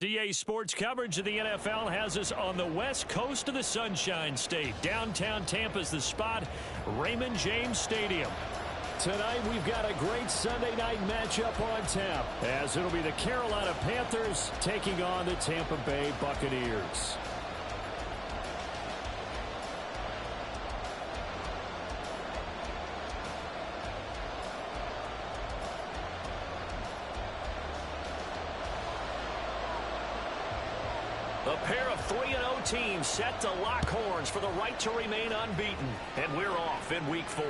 USDA Sports coverage of the NFL has us on the west coast of the Sunshine State. Downtown Tampa's the spot, Raymond James Stadium. Tonight we've got a great Sunday night matchup on tap, as it'll be the Carolina Panthers taking on the Tampa Bay Buccaneers. A pair of 3-0 teams set to lock horns for the right to remain unbeaten. And we're off in week 4.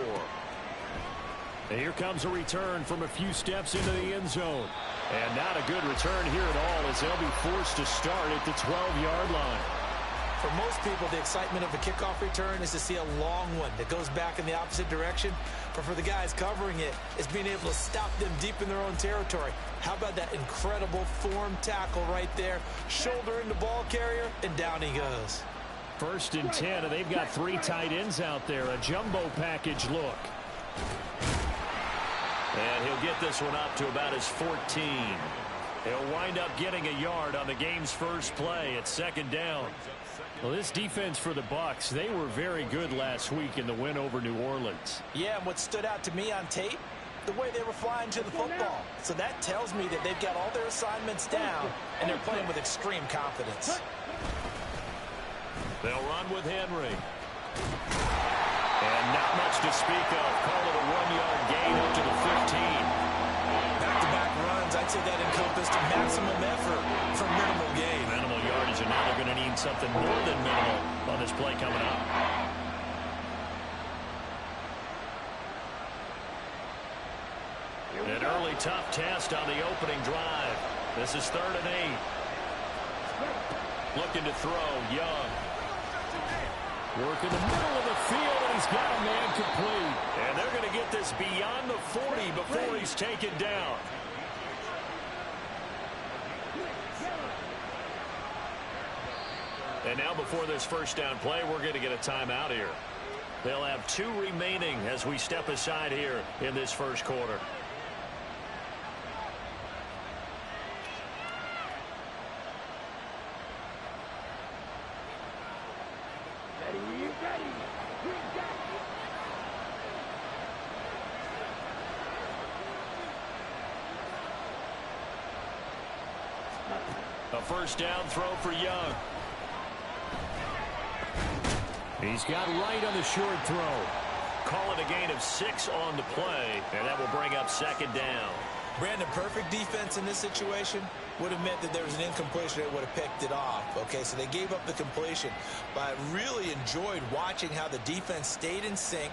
And here comes a return from a few steps into the end zone. And not a good return here at all, as they'll be forced to start at the 12-yard line. For most people, the excitement of a kickoff return is to see a long one that goes back in the opposite direction. But for the guys covering it, it's being able to stop them deep in their own territory. How about that incredible form tackle right there? Shoulder in the ball carrier, and down he goes. 1st and 10, and they've got 3 tight ends out there. A jumbo package look. And he'll get this one up to about his 14. He'll wind up getting a yard on the game's first play at 2nd down. Well, this defense for the Bucs, they were very good last week in the win over New Orleans. Yeah, and what stood out to me on tape, the way they were flying to the football. So that tells me that they've got all their assignments down, and they're playing with extreme confidence. They'll run with Henry. And not much to speak of. Call it a 1-yard gain up to the 15. Back-to-back runs, I'd say that encompassed maximum effort for minimal gain. Minimal yardage, and now they're going to need something more than minimal on this play coming up. An early tough test on the opening drive. This is 3rd and 8. Looking to throw, Young. Work in the middle of the field, and he's got a man complete. And they're going to get this beyond the 40 before he's taken down. And now before this first down play, we're going to get a timeout here. They'll have 2 remaining as we step aside here in this first quarter. A first down throw for Young. He's got right on the short throw. Call it a gain of 6 on the play, and that will bring up 2nd down. Brandon, perfect defense in this situation would have meant that there was an incompletion that would have picked it off. Okay, so they gave up the completion. But I really enjoyed watching how the defense stayed in sync,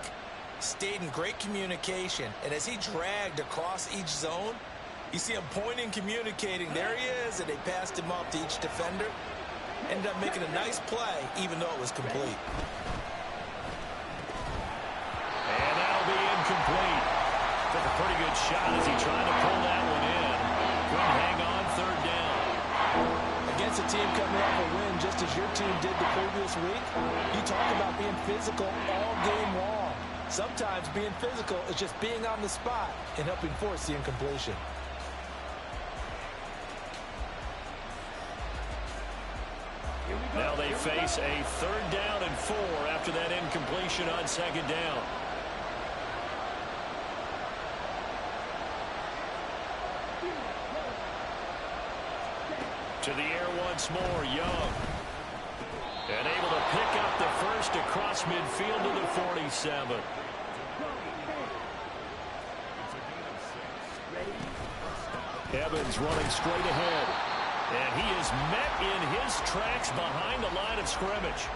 stayed in great communication, and as he dragged across each zone, you see him pointing, communicating. There he is, and they passed him off to each defender. Ended up making a nice play, even though it was complete. And that'll be incomplete. Took a pretty good shot as he tried to pull that one in. Couldn't hang on, 3rd down. Against a team coming off a win, just as your team did the previous week, you talk about being physical all game long. Sometimes being physical is just being on the spot and helping force the incompletion. Now they face a 3rd down and 4 after that incompletion on 2nd down. To the air once more, Young. And able to pick up the first across midfield to the 47. Evans running straight ahead. And he is met in his tracks behind the line of scrimmage.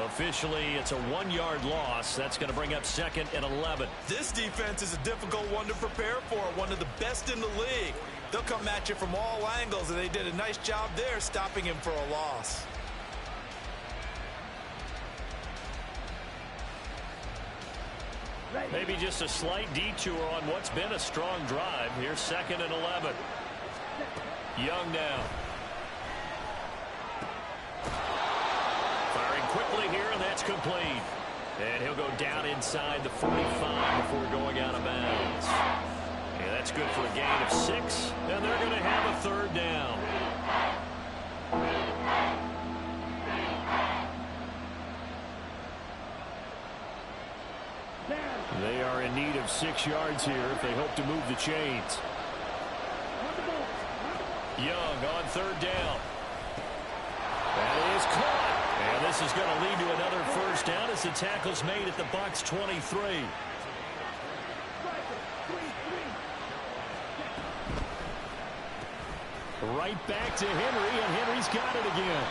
Officially, it's a 1-yard loss. That's going to bring up 2nd and 11. This defense is a difficult one to prepare for, one of the best in the league. They'll come at you from all angles, and they did a nice job there stopping him for a loss. Maybe just a slight detour on what's been a strong drive. Here's 2nd and 11. Young now. Firing quickly here, and that's complete. And he'll go down inside the 45 before going out of bounds. And that's good for a gain of 6, and they're going to have a 3rd down. They are in need of 6 yards here if they hope to move the chains. Young on 3rd down. That is caught. And this is going to lead to another first down as the tackle's made at the Bucs 23. Right back to Henry, and Henry's got it again.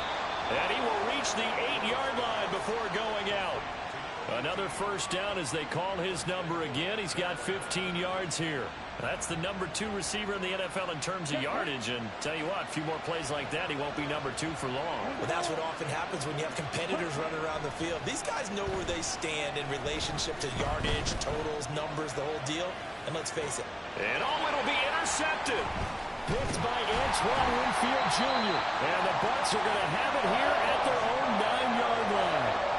And he will reach the 8-yard line before going out. Another first down as they call his number again. He's got 15 yards here. That's the number 2 receiver in the NFL in terms of yardage. And tell you what, a few more plays like that, he won't be number 2 for long. Well, that's what often happens when you have competitors running around the field. These guys know where they stand in relationship to yardage, totals, numbers, the whole deal. And let's face it. And it'll be intercepted. Picked by Antoine Winfield Jr. And the Bucs are going to have it here at their own 9-yard line.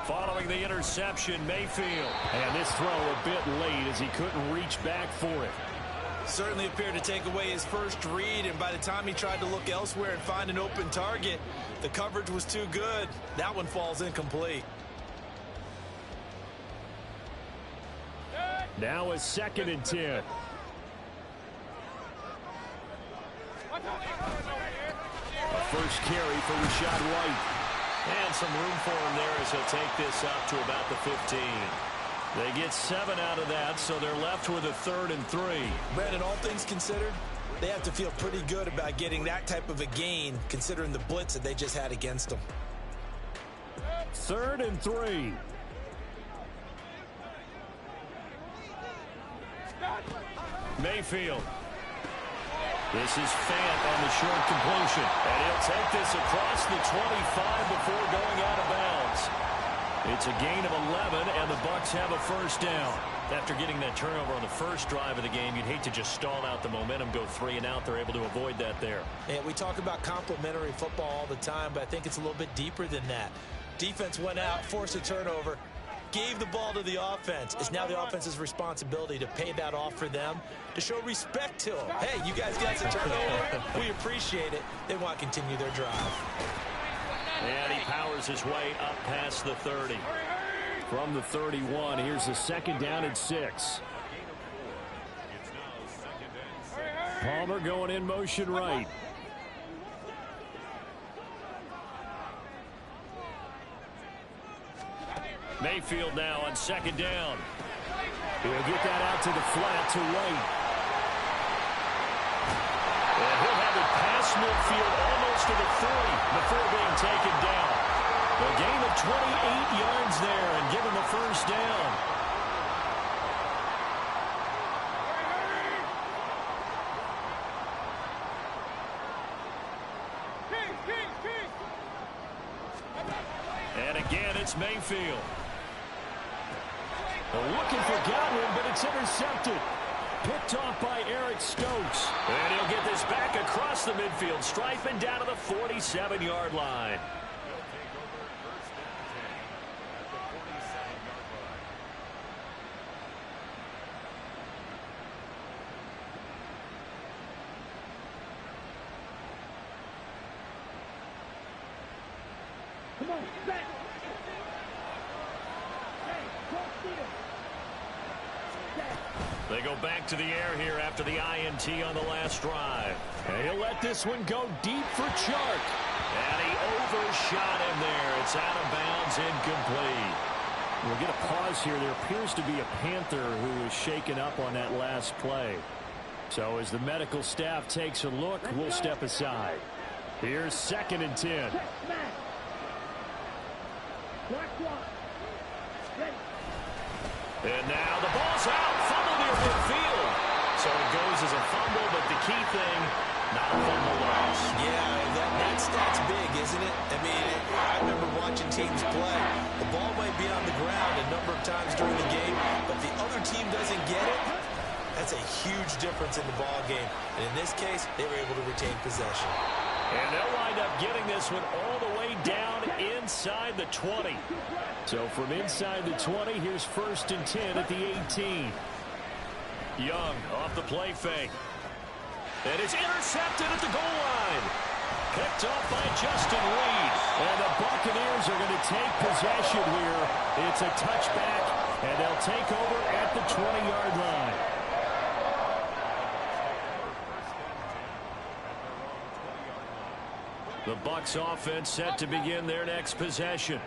Following the interception, Mayfield. And this throw a bit late as he couldn't reach back for it. Certainly appeared to take away his first read, and by the time he tried to look elsewhere and find an open target, the coverage was too good. That one falls incomplete. Now a 2nd and 10. A first carry for Rashad White. And some room for him there as he'll take this up to about the 15. They get 7 out of that, so they're left with a 3rd and 3. Brandon, all things considered, they have to feel pretty good about getting that type of a gain, considering the blitz that they just had against them. 3rd and 3. Mayfield. This is Fant on the short completion. And he'll take this across the 25 before going out of bounds. It's a gain of 11, and the Bucs have a first down. After getting that turnover on the first drive of the game, you'd hate to just stall out the momentum, go 3 and out. They're able to avoid that there. And we talk about complementary football all the time, but I think it's a little bit deeper than that. Defense went out, forced a turnover, gave the ball to the offense. It's now the offense's responsibility to pay that off for them, to show respect to them. Hey, you guys got some turnover. We appreciate it. They want to continue their drive. And he powers his way up past the 30. From the 31, here's a 2nd down and 6. Palmer going in motion right. Mayfield now on 2nd down. He'll get that out to the flat to White. And he'll have it past midfield almost to the 40 before being taken down. A gain of 28 yards there and given the first down. And again, it's Mayfield. Looking for Godwin, but it's intercepted. Picked off by Eric Stokes. And he'll get this back across the midfield stripe and down to the 47-yard line. Come on, back. They go back to the air here after the INT on the last drive. And he'll let this one go deep for Chark. And he overshot him there. It's out of bounds, incomplete. We'll get a pause here. There appears to be a Panther who is shaken up on that last play. So as the medical staff takes a look, we'll step aside. Here's 2nd and 10. And now the ball's out. Fumble near midfield. So it goes as a fumble, but the key thing, not a fumble loss. Yeah, that stat's big, isn't it? I mean, I remember watching teams play. The ball might be on the ground a number of times during the game, but the other team doesn't get it. That's a huge difference in the ball game. And in this case, they were able to retain possession. And they'll wind up getting this one all the way down inside the 20. So from inside the 20, here's 1st and 10 at the 18. Young off the play fake. And it's intercepted at the goal line. Picked off by Justin Reed. And the Buccaneers are going to take possession here. It's a touchback, and they'll take over at the 20-yard line. The Bucs offense set to begin their next possession.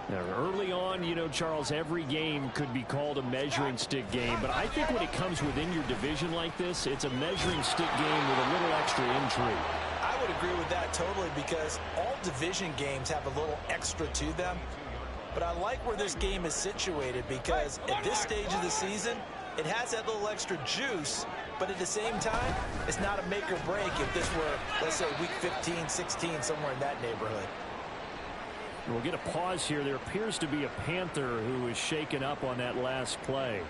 Now, early on, you know, Charles, every game could be called a measuring stick game. But I think when it comes within your division like this, it's a measuring stick game with a little extra intrigue. I would agree with that totally because all division games have a little extra to them. But I like where this game is situated because at this stage of the season, it has that little extra juice. But at the same time, it's not a make or break if this were, let's say, week 15, 16, somewhere in that neighborhood. We'll get a pause here. There appears to be a Panther who is shaken up on that last play.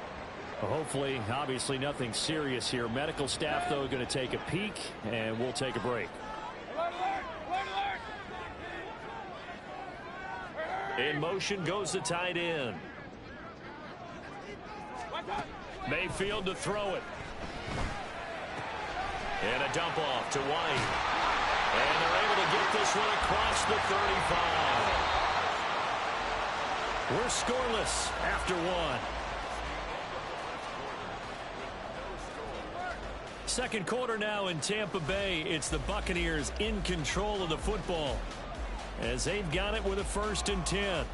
Well, hopefully, obviously, nothing serious here. Medical staff, though, going to take a peek, and we'll take a break. In motion goes the tight end. Mayfield to throw it. And a dump off to White. And they're able to get this one across the 35. We're scoreless after one. Second quarter now in Tampa Bay. It's the Buccaneers in control of the football as they've got it with a 1st and 10.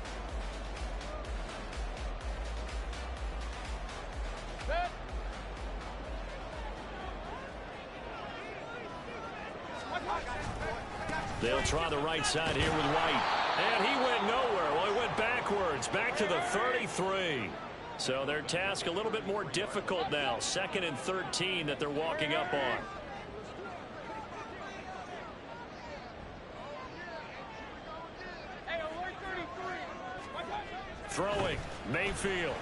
They'll try the right side here with White. And he went nowhere. Well, he went backwards, back to the 33. So their task a little bit more difficult now. 2nd and 13 that they're walking up on. Throwing, Mayfield.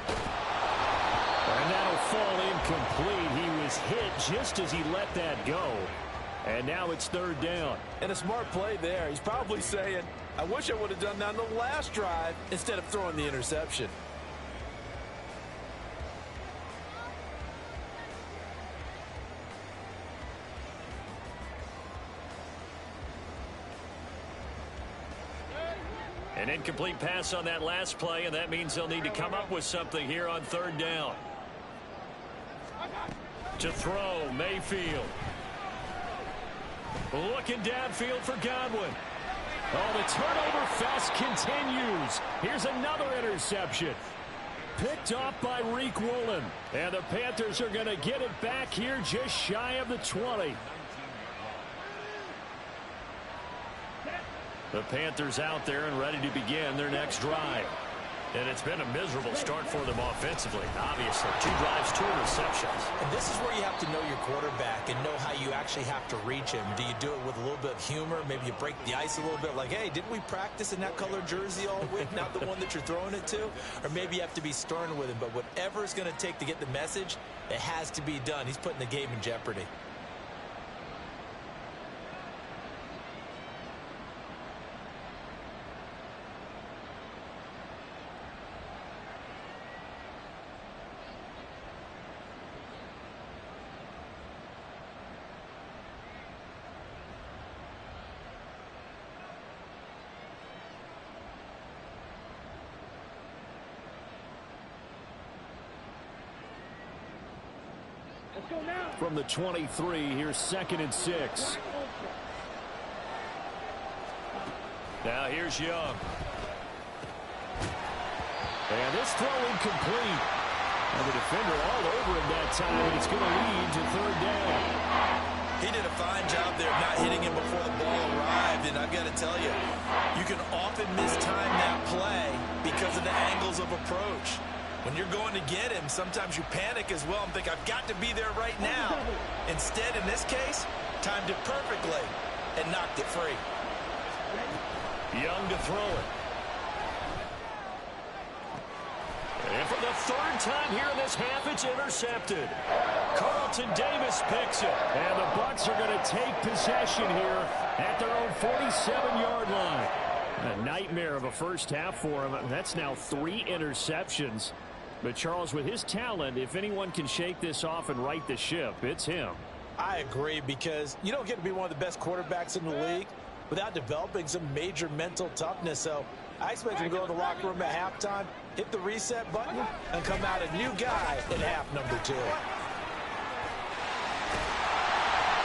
And that'll fall incomplete. He was hit just as he let that go. And now it's 3rd down. And a smart play there. He's probably saying, I wish I would have done that on the last drive instead of throwing the interception. An incomplete pass on that last play, and that means they'll need to come up with something here on 3rd down. To throw, Mayfield. Looking downfield for Godwin. Oh, the turnover fest continues. Here's another interception. Picked off by Reek Woolen. And the Panthers are going to get it back here just shy of the 20. The Panthers out there and ready to begin their next drive. And it's been a miserable start for them offensively. Obviously, 2 drives, 2 interceptions. And this is where you have to know your quarterback and know how you actually have to reach him. Do you do it with a little bit of humor? Maybe you break the ice a little bit like, hey, didn't we practice in that color jersey all week? Not the one that you're throwing it to? Or maybe you have to be stern with him. But whatever it's going to take to get the message, it has to be done. He's putting the game in jeopardy. From the 23, here's 2nd and 6. Now here's Young. And this throw incomplete. And the defender all over him that time, and it's going to lead to 3rd down. He did a fine job there of not hitting him before the ball arrived. And I've got to tell you, you can often mistime that play because of the angles of approach. When you're going to get him, sometimes you panic as well and think, I've got to be there right now. Instead, in this case, timed it perfectly. and knocked it free. Young to throw it. And for the third time here in this half, it's intercepted. Carlton Davis picks it. And the Bucs are going to take possession here at their own 47-yard line. A nightmare of a first half for him. That's now 3 interceptions. But Charles, with his talent, if anyone can shake this off and right the ship, it's him. I agree, because you don't get to be one of the best quarterbacks in the league without developing some major mental toughness. So I expect him to go to the locker room at halftime, hit the reset button, and come out a new guy in half number 2.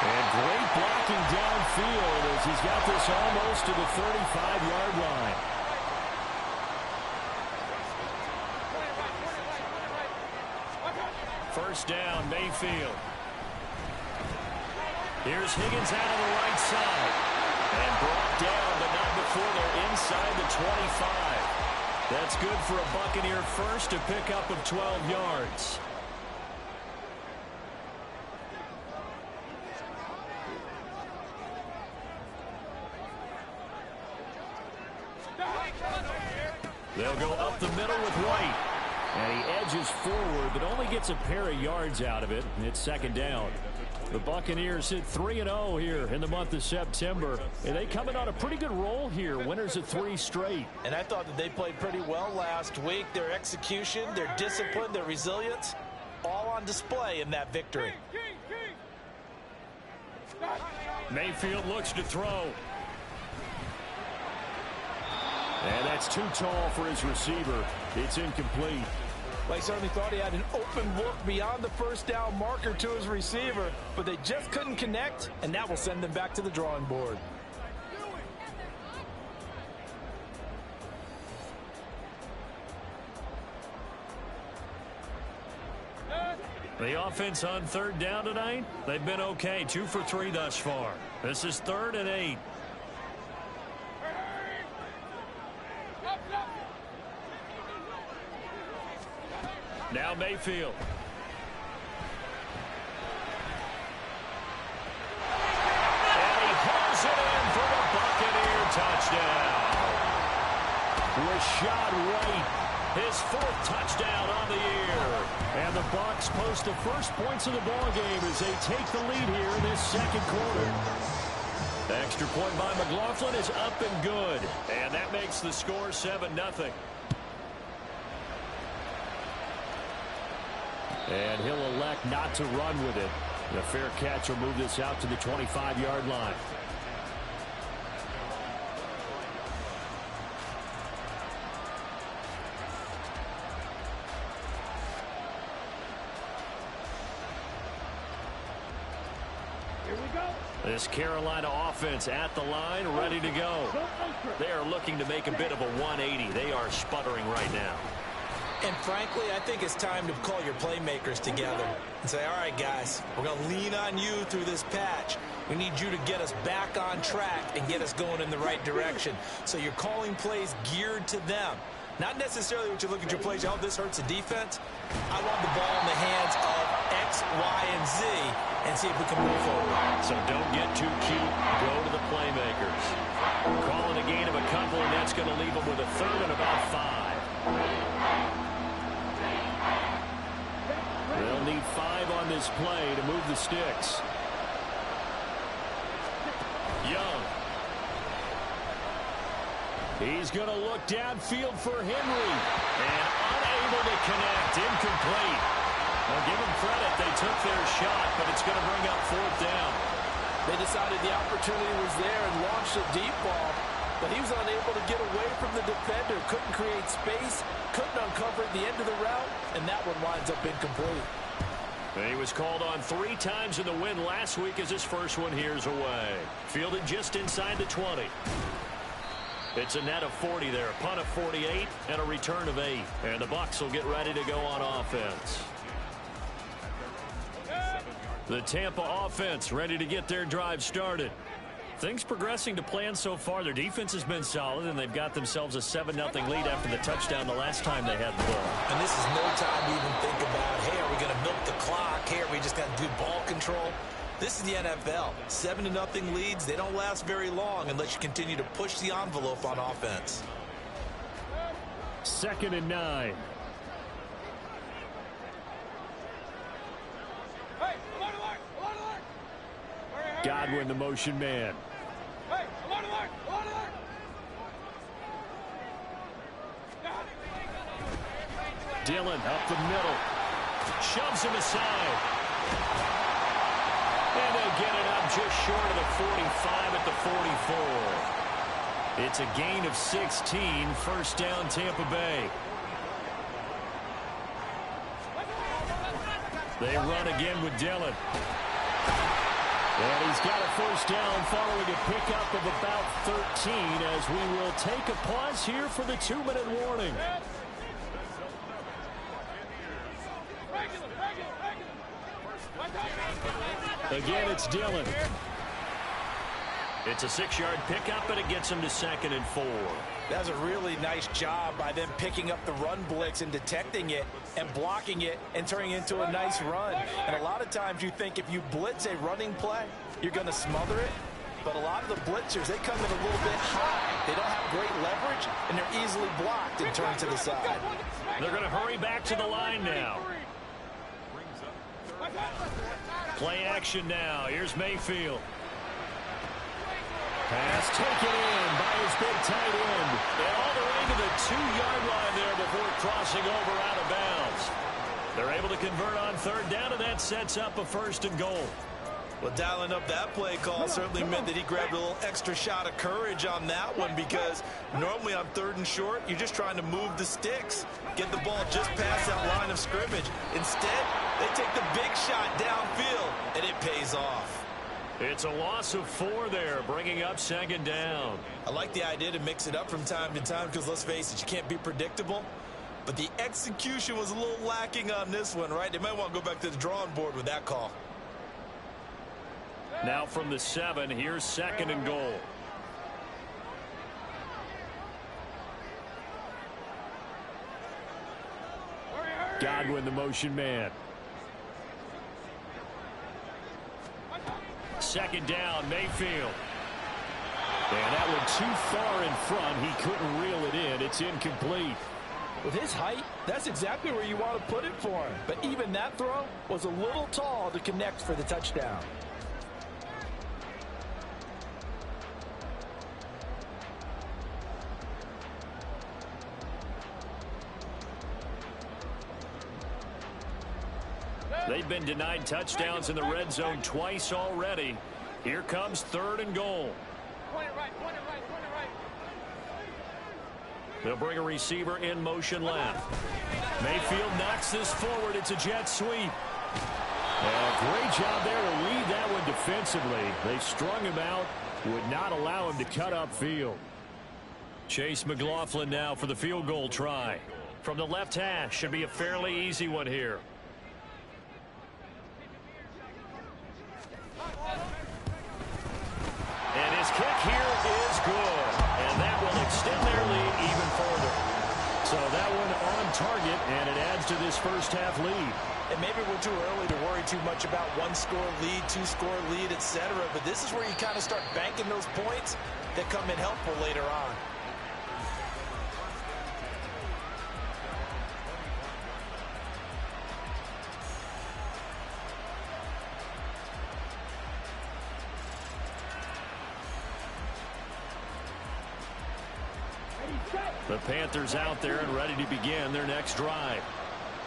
And great blocking downfield as he's got this almost to the 35-yard line. First down, Mayfield. Here's Higgins out on the right side. And brought down, but not before they're inside the 25. That's good for a Buccaneer first, to pick up of 12 yards. They'll go up the middle with White. And he edges forward, but only gets a pair of yards out of it. It's second down. The Buccaneers hit 3-0 here in the month of September. And they come in on a pretty good roll here. Winners of 3 straight. And I thought that they played pretty well last week. Their execution, their discipline, their resilience, all on display in that victory. Mayfield looks to throw. And that's too tall for his receiver. It's incomplete. Well, he certainly thought he had an open look beyond the first down marker to his receiver, but they just couldn't connect, and that will send them back to the drawing board. The offense on third down tonight, they've been okay. 2 for 3 thus far. This is 3rd and 8. Now Mayfield. And he hauls it in for the Buccaneer touchdown. Rashad White, his 4th touchdown on the year. And the Bucs post the first points of the ballgame as they take the lead here in this second quarter. The extra point by McLaughlin is up and good. And that makes the score 7-0. And he'll elect not to run with it. The fair catch will move this out to the 25-yard line. Here we go. This Carolina offense at the line, ready to go. They are looking to make a bit of a 180. They are sputtering right now. And frankly, I think it's time to call your playmakers together and say, all right, guys, we're going to lean on you through this patch. We need you to get us back on track and get us going in the right direction. So you're calling plays geared to them. Not necessarily what you look at your plays, oh, this hurts the defense. I want the ball in the hands of X, Y, and Z and see if we can move forward. So don't get too cute. Go to the playmakers. Calling a gain of a couple, and that's going to leave them with a 3rd and about 5. They'll need 5 on this play to move the sticks. Young. He's going to look downfield for Henry. And unable to connect. Incomplete. Well, give them credit. They took their shot, but it's going to bring up 4th down. They decided the opportunity was there and launched a deep ball, but he was unable to get away from the defender. Couldn't create space, couldn't uncover the end of the route, and that one winds up incomplete. And he was called on 3 times in the win last week as his first one here's away. Fielded just inside the 20. It's a net of 40 there, a punt of 48, and a return of 8. And the Bucs will get ready to go on offense. The Tampa offense ready to get their drive started. Things progressing to plan so far. Their defense has been solid, and they've got themselves a 7-0 lead after the touchdown the last time they had the ball. And this is no time to even think about, hey, are we going to milk the clock? Hey, are we just got good ball control? This is the NFL. 7-0 leads, they don't last very long unless you continue to push the envelope on offense. 2nd and 9. Godwin, the motion man. Dillon up the middle. Shoves him aside. And they'll get it up just short of the 45 at the 44. It's a gain of 16. First down, Tampa Bay. They run again with Dillon. And he's got a first down following a pickup of about 13 as we will take a pause here for the 2-minute warning. Again, it's Dillon. It's a 6-yard pickup, and it gets him to 2nd and 4. That's a really nice job by them picking up the run blitz and detecting it and blocking it and turning it into a nice run. And a lot of times you think if you blitz a running play, you're going to smother it. But a lot of the blitzers, they come in a little bit high. They don't have great leverage, and they're easily blocked and turned to the side. They're going to hurry back to the line now. Play action now. Here's Mayfield. Pass taken in by his big tight end. And all the way to the 2-yard line there before crossing over out of bounds. They're able to convert on 3rd down, and that sets up a 1st and goal. Well, dialing up that play call certainly meant that he grabbed a little extra shot of courage on that one, because normally on 3rd and short, you're just trying to move the sticks, get the ball just past that line of scrimmage. Instead, they take the big shot downfield, and it pays off. It's a loss of 4 there, bringing up 2nd down. I like the idea to mix it up from time to time because, let's face it, you can't be predictable. But the execution was a little lacking on this one, right? They might want to go back to the drawing board with that call. Now from the 7, here's 2nd and goal. Godwin, the motion man. 2nd down, Mayfield. And that one too far in front. He couldn't reel it in. It's incomplete. With his height, that's exactly where you want to put it for him. But even that throw was a little tall to connect for the touchdown. They've been denied touchdowns in the red zone twice already. Here comes 3rd and goal. They'll bring a receiver in motion left. Mayfield knocks this forward. It's a jet sweep. And a great job there to read that one defensively. They strung him out, would not allow him to cut upfield. Chase McLaughlin now for the field goal try. From the left hash, should be a fairly easy one here. And his kick here is good. And that will extend their lead even further. So that one on target, and it adds to this first half lead. And maybe we're too early to worry too much about 1-score lead, 2-score lead, etc. But this is where you kind of start banking those points that come in helpful later on. The Panthers out there and ready to begin their next drive.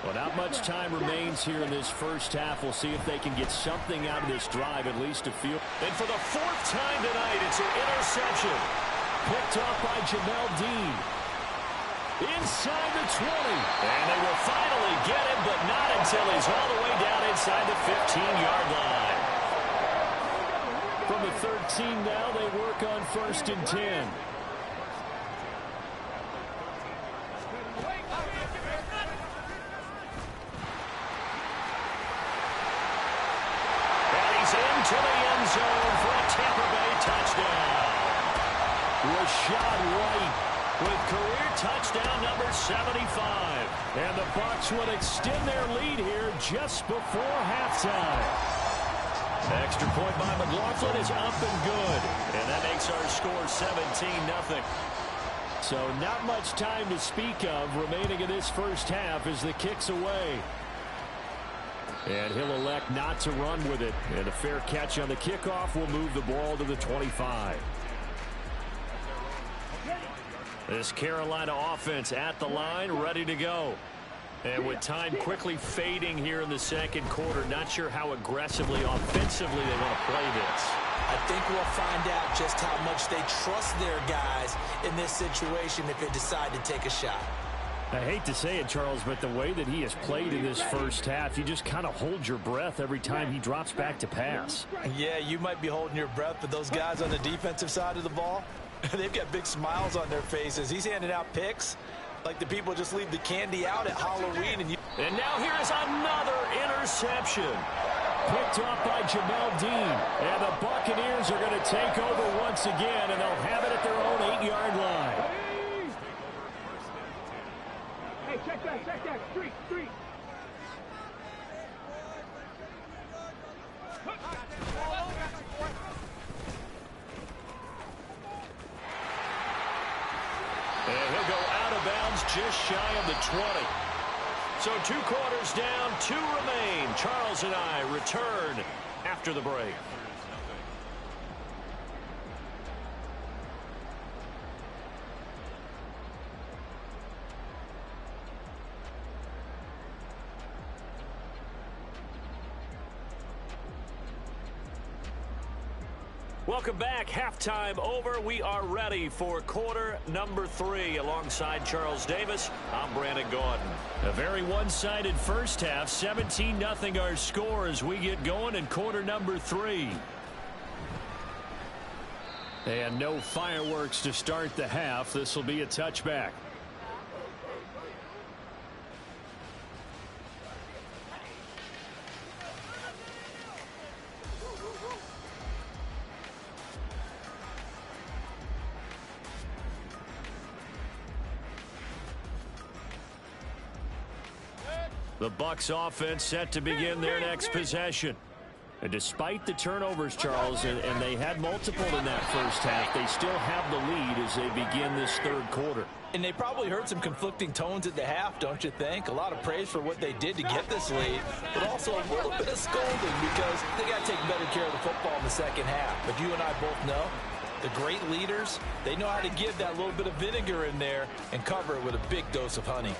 Well, not much time remains here in this first half. We'll see if they can get something out of this drive, at least a few. And for the 4th time tonight, it's an interception. Picked up by Jamel Dean. Inside the 20. And they will finally get him, but not until he's all the way down inside the 15-yard line. From the 13 now, they work on 1st and 10. To the end zone for a Tampa Bay touchdown. Rashad White with career touchdown number 75. And the Bucs will extend their lead here just before halftime. Extra point by McLaughlin is up and good. And that makes our score 17-0. So not much time to speak of remaining in this first half as the kick's away. And he'll elect not to run with it. And a fair catch on the kickoff will move the ball to the 25. This Carolina offense at the line, ready to go. And with time quickly fading here in the second quarter, not sure how aggressively, offensively they want to play this. I think we'll find out just how much they trust their guys in this situation if they decide to take a shot. I hate to say it, Charles, but the way that he has played in this first half, you just kind of hold your breath every time he drops back to pass. Yeah, you might be holding your breath, but those guys on the defensive side of the ball, they've got big smiles on their faces. He's handing out picks like the people just leave the candy out at Halloween. And now here is another interception. Picked off by Jamel Dean. And the Buccaneers are going to take over once again, and they'll have it at their own 8-yard line. Hey, check that. Street. And he'll go out of bounds just shy of the 20. So 2 quarters down, 2 remain. Charles and I return after the break. Welcome back. Halftime over. We are ready for quarter number 3. Alongside Charles Davis, I'm Brandon Gaudin. A very one-sided first half. 17-0 our score as we get going in quarter number 3. And no fireworks to start the half. This will be a touchback. The Bucs offense set to begin their next possession. And despite the turnovers, Charles, and they had multiple in that first half, they still have the lead as they begin this third quarter. And they probably heard some conflicting tones at the half, don't you think? A lot of praise for what they did to get this lead, but also a little bit of scolding because they got to take better care of the football in the second half. But you and I both know the great leaders, they know how to give that little bit of vinegar in there and cover it with a big dose of honey.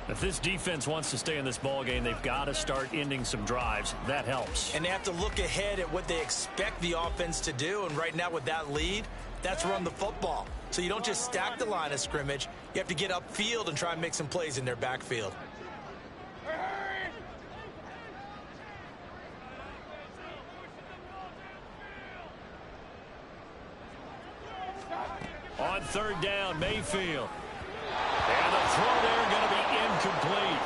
If this defense wants to stay in this ball game, they've got to start ending some drives. That helps. And they have to look ahead at what they expect the offense to do. And right now with that lead, that's run the football. So you don't just stack the line of scrimmage. You have to get upfield and try and make some plays in their backfield. On third down, Mayfield. And the throw there going to be incomplete.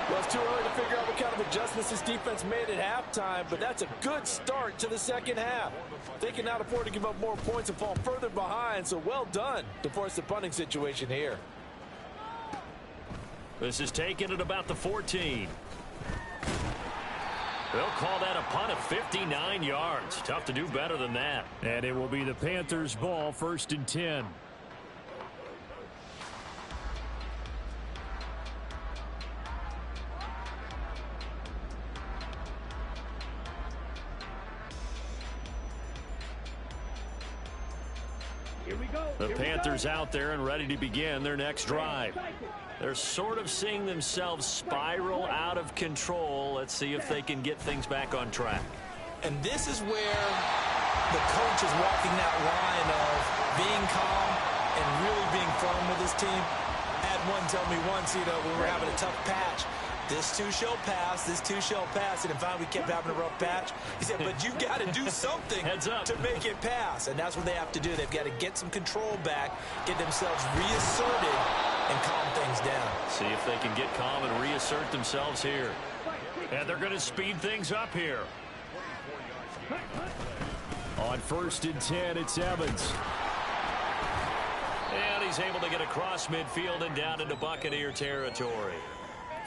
Well, it's too early to figure out what kind of adjustments this defense made at halftime, but that's a good start to the second half. They can now afford to give up more points and fall further behind, so well done to force the punting situation here. This is taken at about the 14. They'll call that a punt of 59 yards. Tough to do better than that. And it will be the Panthers' ball, 1st and 10. The Panthers out there and ready to begin their next drive. They're sort of seeing themselves spiral out of control. Let's see if they can get things back on track. And this is where the coach is walking that line of being calm and really being firm with his team. I had one tell me once, when we were having a tough patch, this too shall pass, this too shall pass. And finally we kept having a rough patch. He said, but you got to do something to make it pass. And that's what they have to do. They've got to get some control back, get themselves reasserted, and calm things down. See if they can get calm and reassert themselves here. And they're going to speed things up here. On 1st and 10, it's Evans. And he's able to get across midfield and down into Buccaneer territory.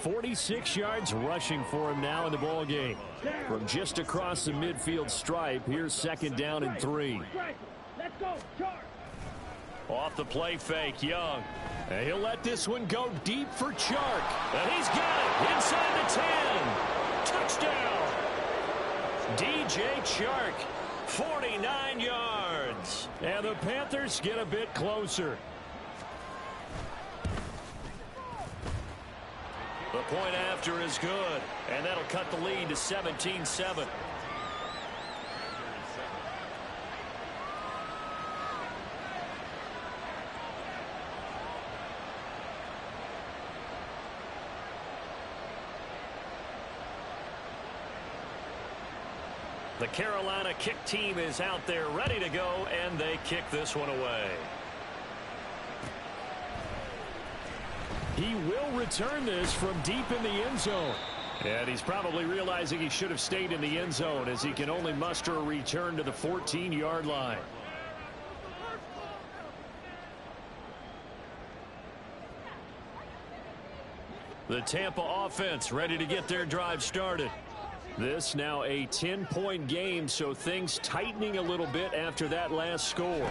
46 yards rushing for him now in the ball game. From just across the midfield stripe, here's 2nd down and 3. Let's go, charge. Off the play fake, Young. And he'll let this one go deep for Chark. And he's got it inside the 10. Touchdown. DJ Chark, 49 yards. And the Panthers get a bit closer. The point after is good, and that'll cut the lead to 17-7. The Carolina kick team is out there ready to go, and they kick this one away. He will return this from deep in the end zone. And he's probably realizing he should have stayed in the end zone as he can only muster a return to the 14-yard line. The Tampa offense ready to get their drive started. This now a 10-point game, so things tightening a little bit after that last score.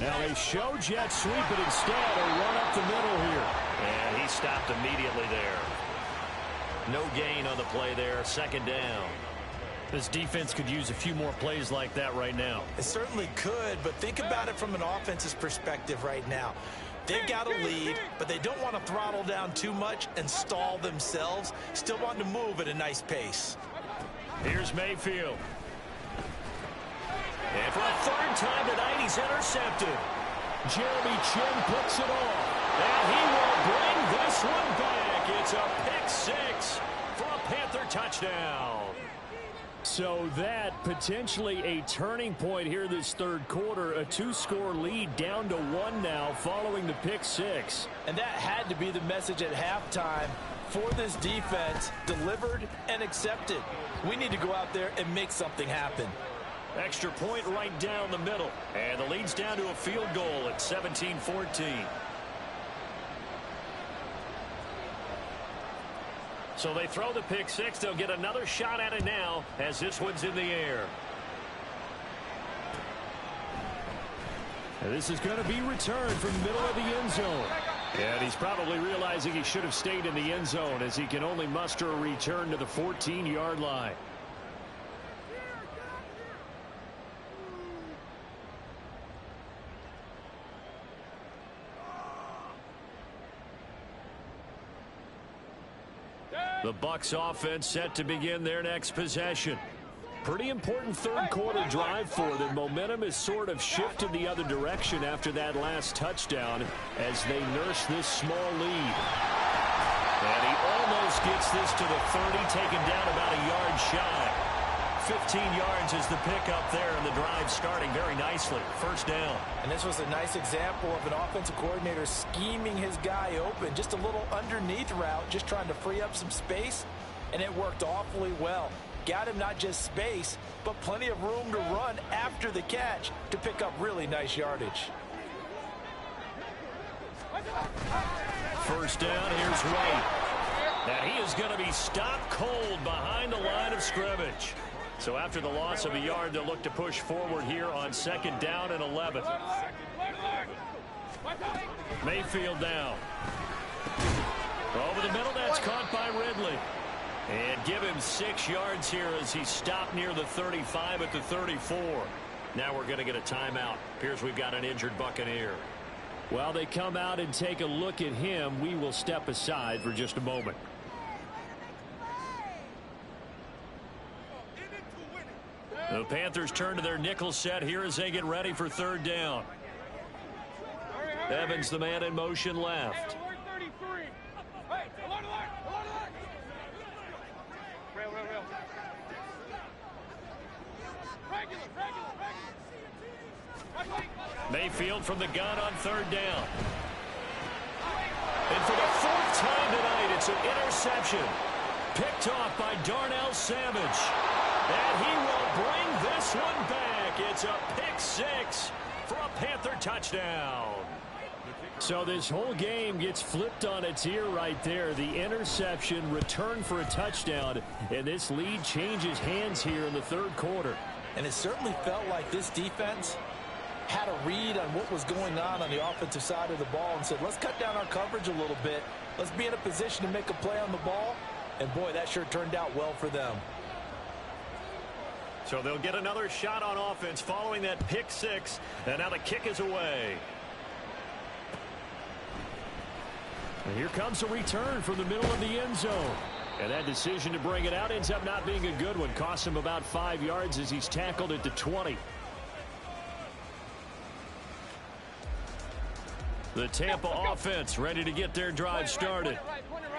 Now they show jet sweep, but instead a run up the middle here. And he stopped immediately there. No gain on the play there, 2nd down. This defense could use a few more plays like that right now. It certainly could, but think about it from an offense's perspective right now. They've got a lead, but they don't want to throttle down too much and stall themselves. Still want to move at a nice pace. Here's Mayfield. And for a 3rd time tonight, he's intercepted. Jeremy Chinn picks it off. And he will bring this one back. It's a pick 6 for a Panther touchdown. So that potentially a turning point here this 3rd quarter. A 2-score lead down to 1 now following the pick 6. And that had to be the message at halftime for this defense. Delivered and accepted. We need to go out there and make something happen. Extra point right down the middle. And the lead's down to a field goal at 17-14. So they throw the pick 6. They'll get another shot at it now as this one's in the air. And this is going to be returned from the middle of the end zone. And he's probably realizing he should have stayed in the end zone as he can only muster a return to the 14-yard line. The Bucs offense set to begin their next possession. Pretty important 3rd quarter drive for them. Momentum has sort of shifted the other direction after that last touchdown as they nurse this small lead. And he almost gets this to the 30, taken down about a yard shy. 15 yards is the pickup there, and the drive starting very nicely. 1st down. And this was a nice example of an offensive coordinator scheming his guy open. Just a little underneath route, just trying to free up some space, and it worked awfully well. Got him not just space, but plenty of room to run after the catch to pick up really nice yardage. 1st down, here's White. Now he is going to be stopped cold behind the line of scrimmage. So after the loss of a yard, they'll look to push forward here on 2nd down and 11. Mayfield down. Over the middle, that's caught by Ridley. And give him 6 yards here as he's stopped near the 35 at the 34. Now we're going to get a timeout. Appears we've got an injured Buccaneer. While they come out and take a look at him, we will step aside for just a moment. The Panthers turn to their nickel set here as they get ready for 3rd down. Evans, the man in motion left. Mayfield from the gun on 3rd down. And for the 4th time tonight, it's an interception. Picked off by Darnell Savage. And he will bring this one back. It's a pick 6 for a Panther touchdown. So this whole game gets flipped on its ear right there. The interception, return for a touchdown, and this lead changes hands here in the third quarter. And it certainly felt like this defense had a read on what was going on the offensive side of the ball and said, let's cut down our coverage a little bit. Let's be in a position to make a play on the ball. And, boy, that sure turned out well for them. So they'll get another shot on offense following that pick six. And now the kick is away. And here comes a return from the middle of the end zone. And that decision to bring it out ends up not being a good one. Costs him about 5 yards as he's tackled at the 20. The Tampa offense ready to get their drive started.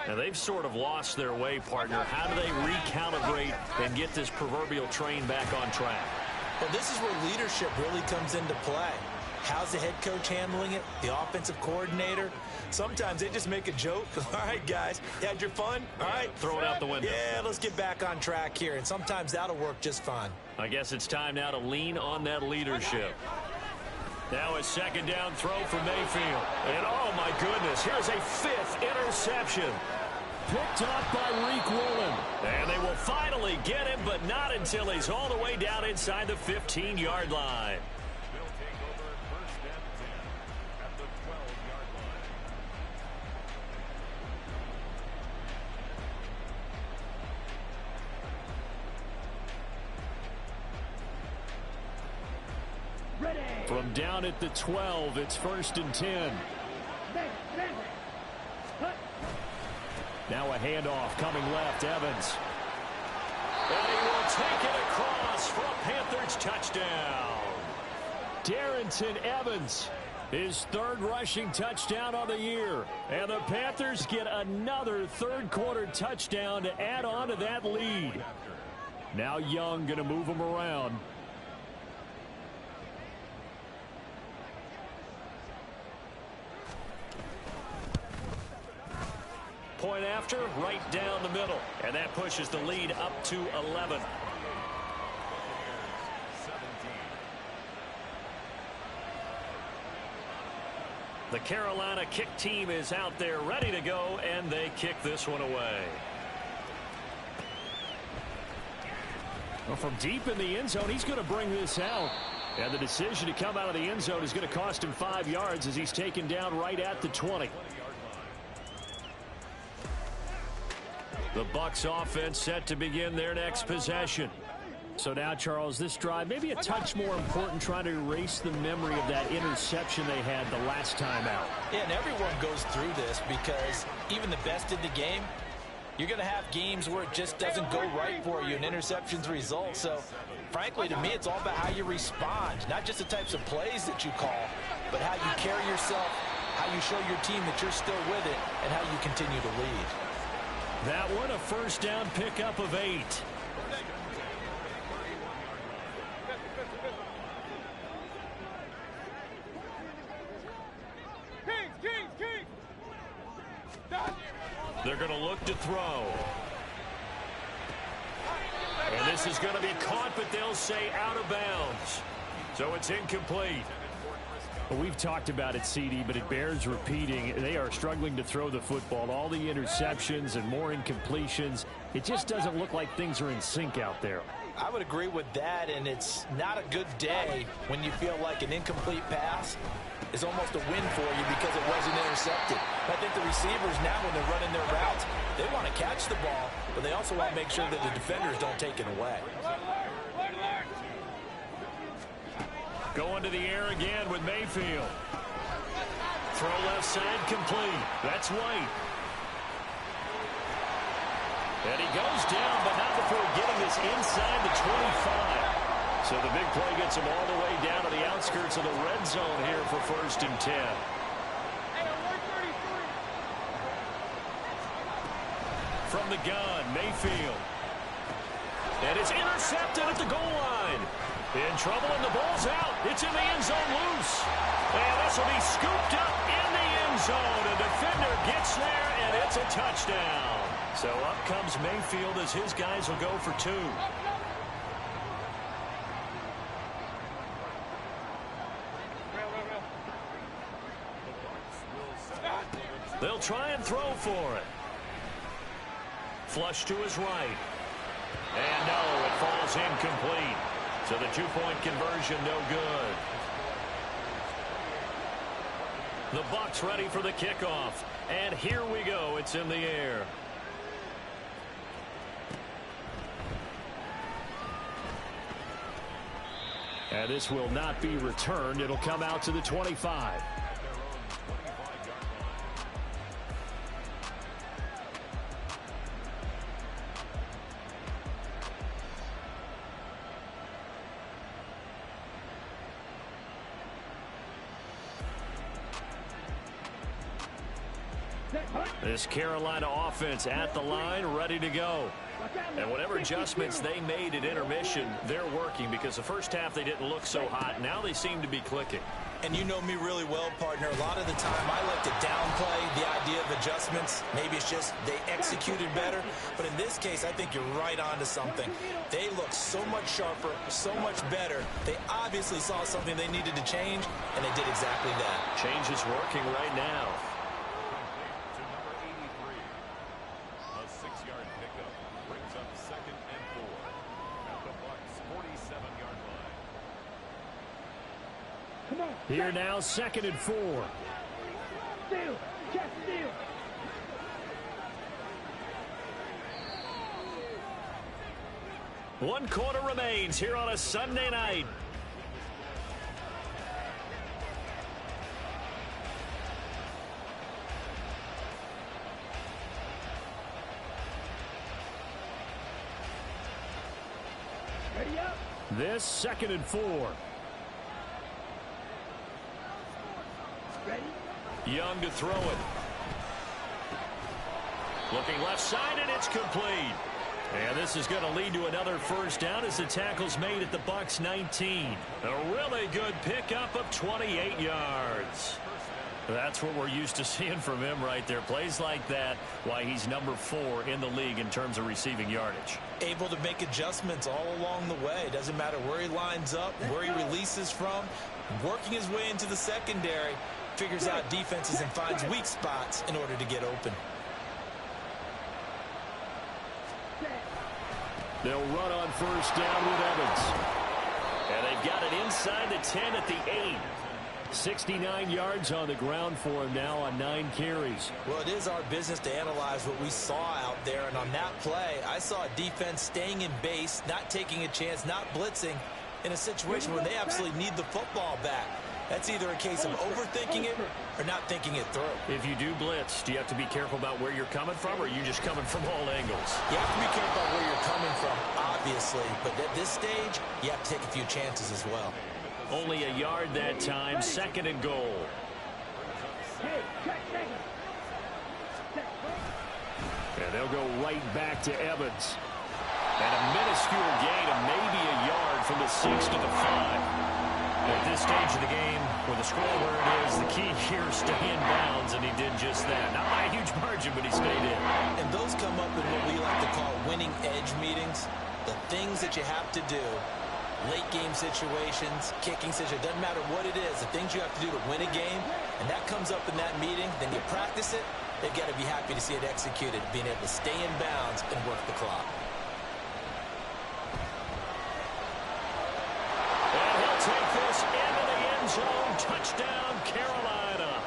Now they've sort of lost their way, partner. How do they recalibrate and get this proverbial train back on track? Well, this is where leadership really comes into play. How's the head coach handling it? The offensive coordinator? Sometimes they just make a joke. All right, guys, you had your fun? All right. Throw it out the window. Yeah, let's get back on track here. And sometimes that'll work just fine. I guess it's time now to lean on that leadership. Now a second down throw for Mayfield. And oh my goodness, here's a fifth interception. Picked up by Reek Woolen. And they will finally get him, but not until he's all the way down inside the 15-yard line. From down at the 12, it's 1st and 10. Now a handoff coming left, Evans. And he will take it across for a Panthers touchdown. Darrynton Evans, his third rushing touchdown of the year. And the Panthers get another third quarter touchdown to add on to that lead. Now Young going to move him around. Point after, right down the middle. And that pushes the lead up to 11. The Carolina kick team is out there ready to go, and they kick this one away. Well, from deep in the end zone, he's going to bring this out. And the decision to come out of the end zone is going to cost him 5 yards as he's taken down right at the 20. The Bucs offense set to begin their next possession. So now, Charles, this drive maybe a touch more important, trying to erase the memory of that interception they had the last time out. Yeah, and everyone goes through this because even the best in the game, you're going to have games where it just doesn't go right for you and interceptions result. So, frankly, to me, it's all about how you respond, not just the types of plays that you call, but how you carry yourself, how you show your team that you're still with it, and how you continue to lead. That one, a first down pickup of 8. They're going to look to throw. And this is going to be caught, but they'll say out of bounds. So it's incomplete. Well, we've talked about it, CD, but it bears repeating. They are struggling to throw the football. All the interceptions and more incompletions. It just doesn't look like things are in sync out there. I would agree with that, and it's not a good day when you feel like an incomplete pass is almost a win for you because it wasn't intercepted. I think the receivers now, when they're running their routes, they want to catch the ball, but they also want to make sure that the defenders don't take it away. Going to the air again with Mayfield. Throw left side complete. That's White. And he goes down, but not before getting this inside the 25. So the big play gets him all the way down to the outskirts of the red zone here for 1st and 10. From the gun, Mayfield. And it's intercepted at the goal line. In trouble, and the ball's out. It's in the end zone loose. And this will be scooped up in the end zone. A defender gets there, and it's a touchdown. So up comes Mayfield as his guys will go for 2. They'll try and throw for it. Flush to his right. And no, it falls incomplete. So the two-point conversion, no good. The Bucs ready for the kickoff. And here we go. It's in the air. And this will not be returned. It'll come out to the 25. This Carolina offense at the line, ready to go. And whatever adjustments they made at intermission, they're working, because the first half they didn't look so hot. Now they seem to be clicking. And you know me really well, partner. A lot of the time I like to downplay the idea of adjustments. Maybe it's just they executed better. But in this case, I think you're right on to something. They look so much sharper, so much better. They obviously saw something they needed to change, and they did exactly that. Change is working right now. Here now, 2nd and 4. Steal. Check steal. One quarter remains here on a Sunday night. Ready up. This 2nd and 4. Ready. Young to throw it. Looking left side, and it's complete. And this is going to lead to another first down as the tackle's made at the Bucs 19. A really good pickup of 28 yards. That's what we're used to seeing from him right there. Plays like that, why he's number 4 in the league in terms of receiving yardage. Able to make adjustments all along the way. Doesn't matter where he lines up, where he releases from. Working his way into the secondary. Figures out defenses and finds weak spots in order to get open. They'll run on first down with Evans. And they've got it inside the 10 at the 8. 69 yards on the ground for him now on 9 carries. Well, it is our business to analyze what we saw out there. And on that play, I saw a defense staying in base, not taking a chance, not blitzing in a situation where they absolutely need the football back. That's either a case of overthinking it or not thinking it through. If you do blitz, do you have to be careful about where you're coming from, or are you just coming from all angles? You have to be careful about where you're coming from, obviously. But at this stage, you have to take a few chances as well. Only a yard that time, 2nd and goal. Hey, check second. And they'll go right back to Evans. And a minuscule gain of maybe a yard from the 6 to the 5. At this stage of the game, with the score where it is, the key here is stay in bounds, and he did just that. Not by a huge margin, but he stayed in. And those come up in what we like to call winning edge meetings. The things that you have to do, late game situations, kicking situations, doesn't matter what it is, the things you have to do to win a game, and that comes up in that meeting, then you practice it, they've got to be happy to see it executed, being able to stay in bounds and work the clock. Take this into the end zone. Touchdown, Carolina.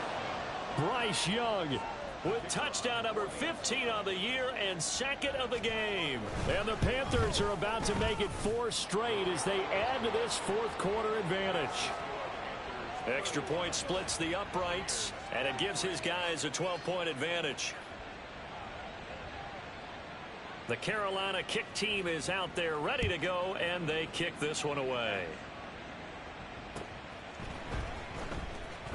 Bryce Young with touchdown number 15 on the year and 2nd of the game. And the Panthers are about to make it 4 straight as they add to this 4th quarter advantage. Extra point splits the uprights, and it gives his guys a 12-point advantage. The Carolina kick team is out there ready to go, and they kick this one away.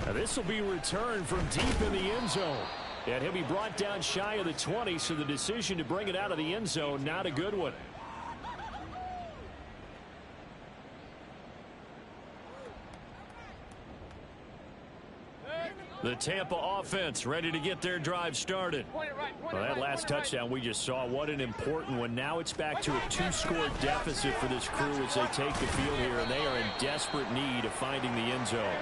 Now this will be returned from deep in the end zone. And he'll be brought down shy of the 20, so the decision to bring it out of the end zone, not a good one. The Tampa offense ready to get their drive started. Well, that last touchdown we just saw, what an important one. Now it's back to a 2-score deficit for this crew as they take the field here, and they are in desperate need of finding the end zone.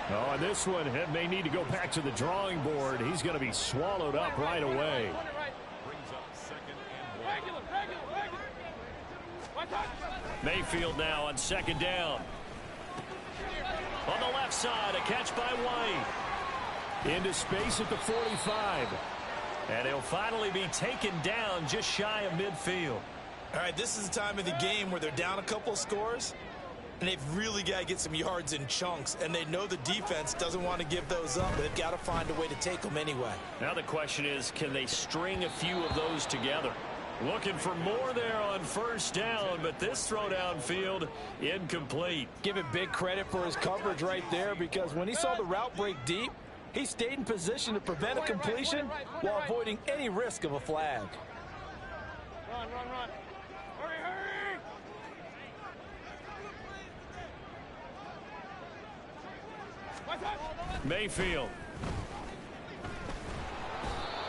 Oh, and this one may need to go back to the drawing board. He's going to be swallowed up right away. Mayfield now on second down. On the left side, a catch by White. Into space at the 45. And he'll finally be taken down just shy of midfield. All right, this is the time of the game where they're down a couple scores, and they've really got to get some yards in chunks, and they know the defense doesn't want to give those up, but they've got to find a way to take them anyway. Now the question is, can they string a few of those together? Looking for more there on first down, but this throw downfield incomplete. Give it big credit for his coverage right there, because when he saw the route break deep, he stayed in position to prevent a completion while avoiding any risk of a flag. Run, run, run. Hurry, hurry! Mayfield.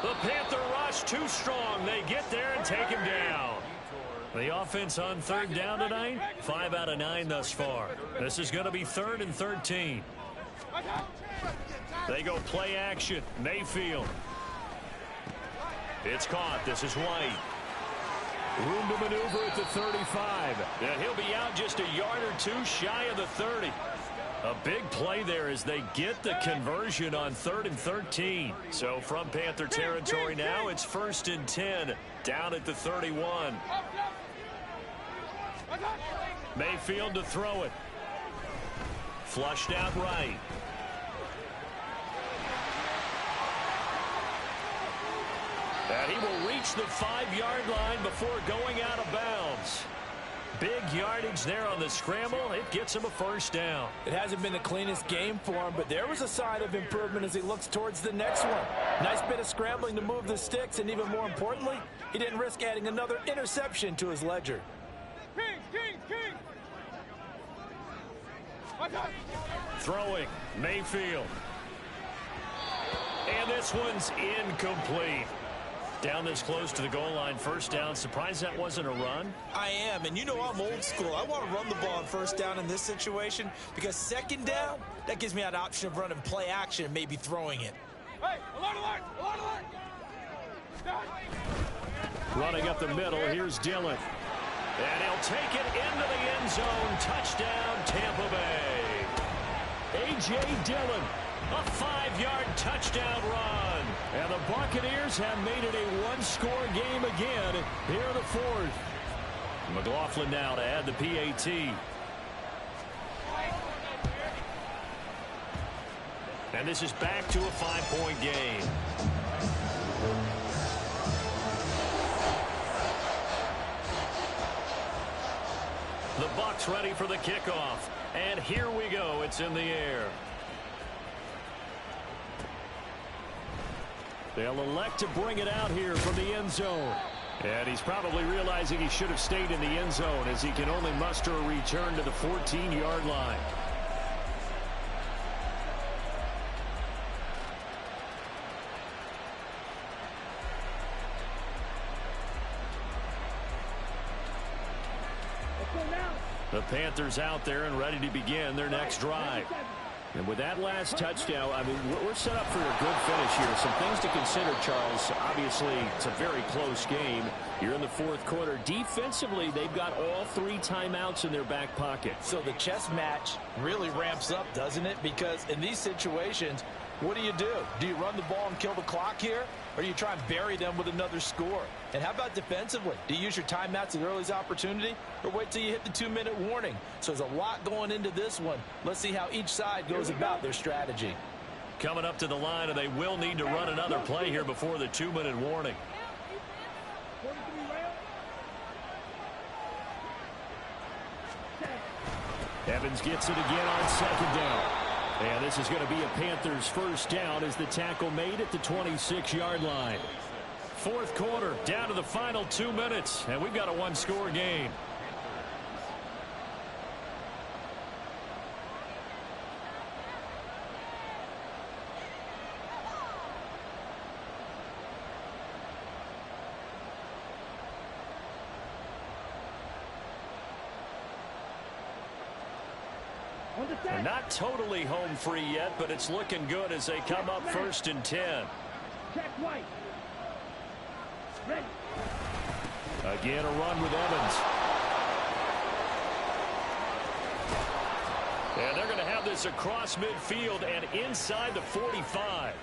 The Panther rush too strong. They get there and take him down. The offense on third down tonight, 5 out of 9 thus far. This is going to be 3rd and 13. They go play action. Mayfield. It's caught. This is White. Room to maneuver at the 35. And he'll be out just a yard or two shy of the 30. A big play there as they get the conversion on 3rd and 13. So from Panther territory now, it's 1st and 10 down at the 31. Mayfield to throw it. Flushed out right. And he will reach the 5-yard line before going out of bounds. Big yardage there on the scramble. It gets him a first down. It hasn't been the cleanest game for him, but there was a sign of improvement as he looks towards the next one. Nice bit of scrambling to move the sticks, and even more importantly, he didn't risk adding another interception to his ledger. King! Throwing, Mayfield. And this one's incomplete. Down this close to the goal line, first down. Surprised that wasn't a run? I am, and you know I'm old school. I want to run the ball on first down in this situation because second down, that gives me an option of running play action and maybe throwing it. Hey, alert! Running up the middle, here's Dillon. And he'll take it into the end zone. Touchdown, Tampa Bay. A.J. Dillon, a 5-yard touchdown run. And the Buccaneers have made it a one-score game again here in the 4th. McLaughlin now to add the PAT. And this is back to a 5-point game. The Bucs ready for the kickoff. And here we go. It's in the air. They'll elect to bring it out here from the end zone. And he's probably realizing he should have stayed in the end zone as he can only muster a return to the 14-yard line. The Panthers out there and ready to begin their next drive. And with that last touchdown, I mean, we're set up for a good finish here. Some things to consider, Charles. Obviously, it's a very close game. You're in the 4th quarter. Defensively, they've got all 3 timeouts in their back pocket. So the chess match really ramps up, doesn't it? Because in these situations, what do? Do you run the ball and kill the clock here? Or do you try and bury them with another score? And how about defensively? Do you use your timeouts at earliest opportunity? Or wait till you hit the 2-minute warning? So there's a lot going into this one. Let's see how each side goes about their strategy. Coming up to the line, and they will need to run another play here before the 2-minute warning. Evans gets it again on second down. And this is going to be a Panthers first down as the tackle made at the 26-yard line. 4th quarter, down to the final 2 minutes, and we've got a one-score game. They're not totally home free yet, but it's looking good as they come up 1st and 10. Again, a run with Evans. And they're going to have this across midfield and inside the 45.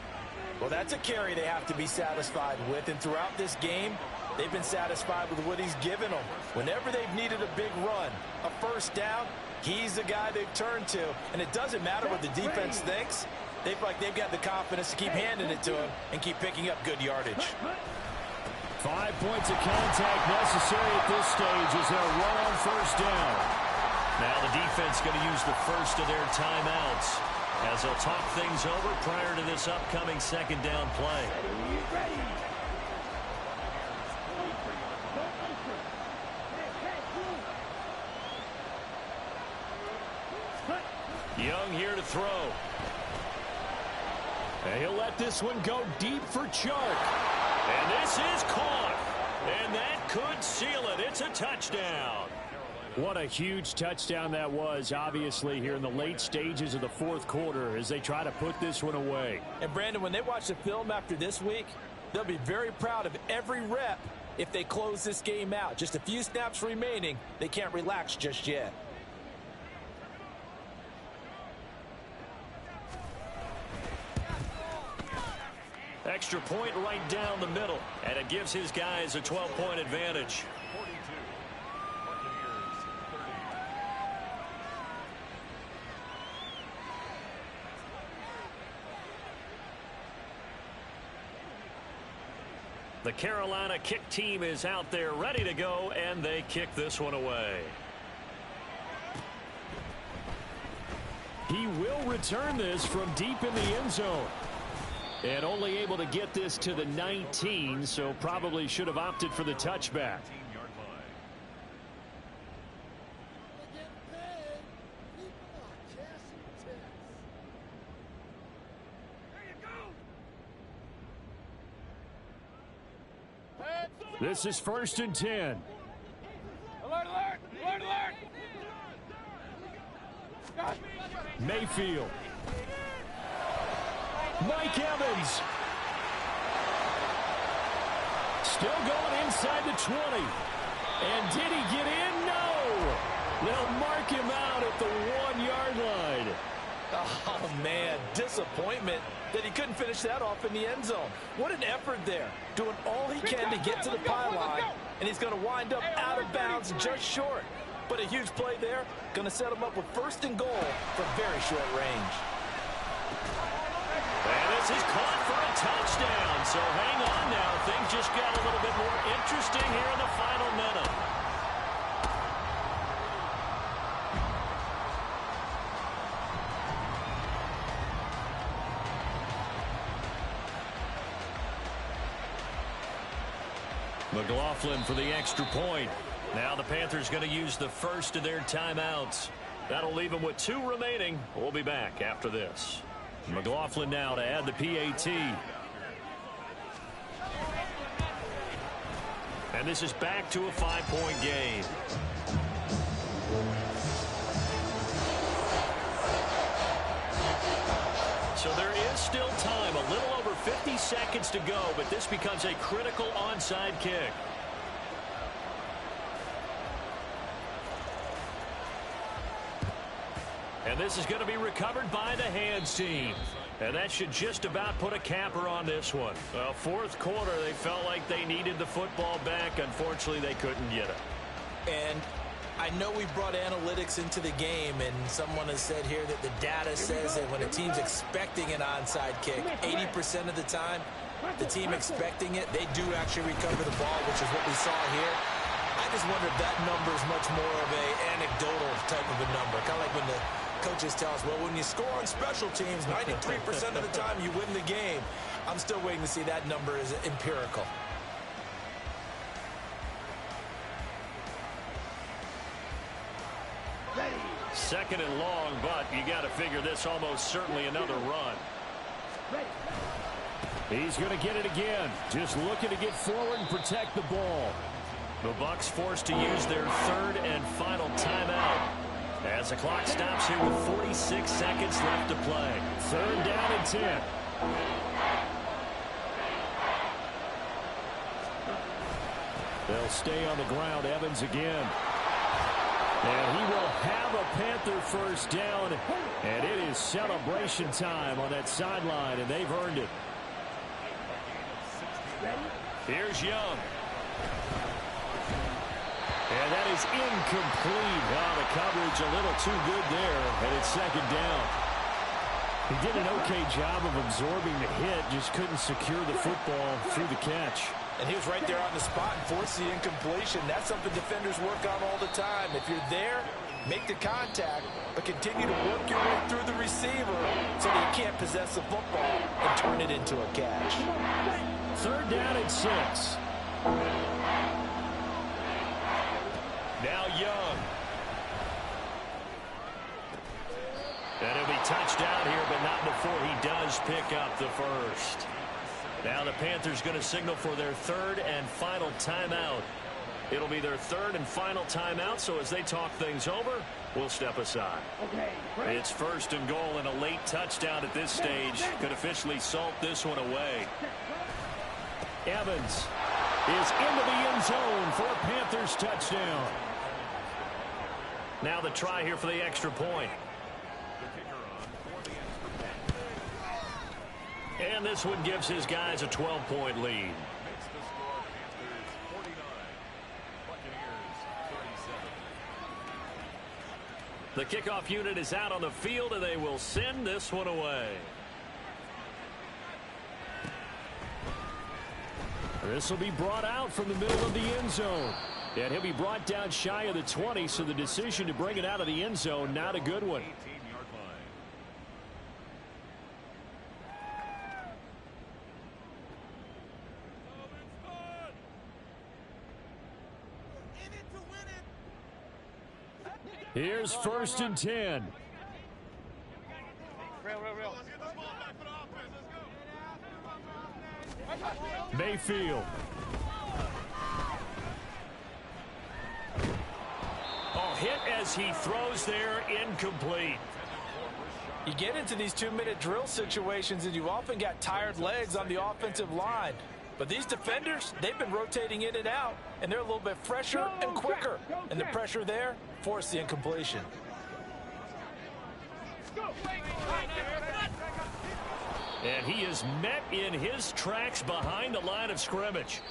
Well, that's a carry they have to be satisfied with. And throughout this game, they've been satisfied with what he's given them. Whenever they've needed a big run, a first down, he's the guy they've turned to. And it doesn't matter what the defense thinks. They feel like they've got the confidence to keep handing it to him and keep picking up good yardage. 5 points of contact necessary at this stage as they'll run on 1st down. Now the defense going to use the first of their timeouts as they'll talk things over prior to this upcoming 2nd down play. Young here to throw. And he'll let this one go deep for Chark. And this is caught. And that could seal it. It's a touchdown. What a huge touchdown that was, obviously, here in the late stages of the 4th quarter as they try to put this one away. And, Brandon, when they watch the film after this week, they'll be very proud of every rep if they close this game out. Just a few snaps remaining. They can't relax just yet. Extra point right down the middle, and it gives his guys a 12-point advantage. The Carolina kick team is out there ready to go, and they kick this one away. He will return this from deep in the end zone. And only able to get this to the 19, so probably should have opted for the touchback. This is 1st and 10. Alert, alert! Alert, alert! Mayfield. Mike Evans. Still going inside the 20. And did he get in? No. They'll mark him out at the 1-yard line. Oh, man, disappointment that he couldn't finish that off in the end zone. What an effort there, doing all he can to get to the pylon, and he's going to wind up out of bounds just short. But a huge play there, going to set him up with 1st and goal from very short range. And this is caught for a touchdown. So hang on now. Things just got a little bit more interesting here in the final minute. McLaughlin for the extra point. Now the Panthers going to use the first of their timeouts. That'll leave them with 2 remaining. We'll be back after this. McLaughlin now to add the PAT. And this is back to a 5-point game. So there is still time, a little over 50 seconds to go, but this becomes a critical onside kick. And this is going to be recovered by the hands team. And that should just about put a capper on this one. Well, 4th quarter, they felt like they needed the football back. Unfortunately, they couldn't get it. And I know we brought analytics into the game, and someone has said here that the data says that when a team's expecting an onside kick, 80% of the time, the team expecting it, they do actually recover the ball, which is what we saw here. I just wonder if that number is much more of an anecdotal type of a number. Kind of like when the coaches tell us, well, when you score on special teams, 93% of the time you win the game. I'm still waiting to see that number is empirical. Second and long, but you got to figure this almost certainly another run. He's going to get it again. Just looking to get forward and protect the ball. The Bucs forced to use their 3rd and final timeout. As the clock stops here with 46 seconds left to play. 3rd down and 10. They'll stay on the ground. Evans again. And he will have a Panther 1st down. And it is celebration time on that sideline, and they've earned it. Here's Young. And that is incomplete. Oh, the coverage a little too good there, and it's 2nd down. He did an okay job of absorbing the hit, just couldn't secure the football through the catch. And he was right there on the spot and forced the incompletion. That's something defenders work on all the time. If you're there, make the contact, but continue to work your way through the receiver so that you can't possess the football and turn it into a catch. 3rd down and 6. Now Young. And he'll be touched out here, but not before he does pick up the 1st. Now the Panthers going to signal for their 3rd and final timeout. It'll be their 3rd and final timeout, so as they talk things over, we'll step aside. It's 1st and goal, and a late touchdown at this stage could officially salt this one away. Evans is into the end zone for a Panthers touchdown. Now the try here for the extra point. And this one gives his guys a 12-point lead. The kickoff unit is out on the field, and they will send this one away. This will be brought out from the middle of the end zone. And he'll be brought down shy of the 20, so the decision to bring it out of the end zone, not a good one. Here's 1st and 10. Mayfield. Oh, hit as he throws there, incomplete. You get into these 2-minute drill situations, and you've often got tired legs on the offensive line. But these defenders, they've been rotating in and out, and they're a little bit fresher and quicker. And the pressure there forced the incompletion. And he is met in his tracks behind the line of scrimmage.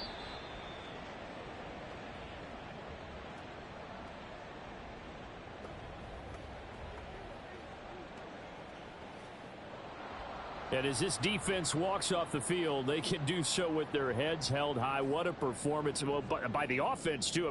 And as this defense walks off the field, they can do so with their heads held high. What a performance by the offense, too.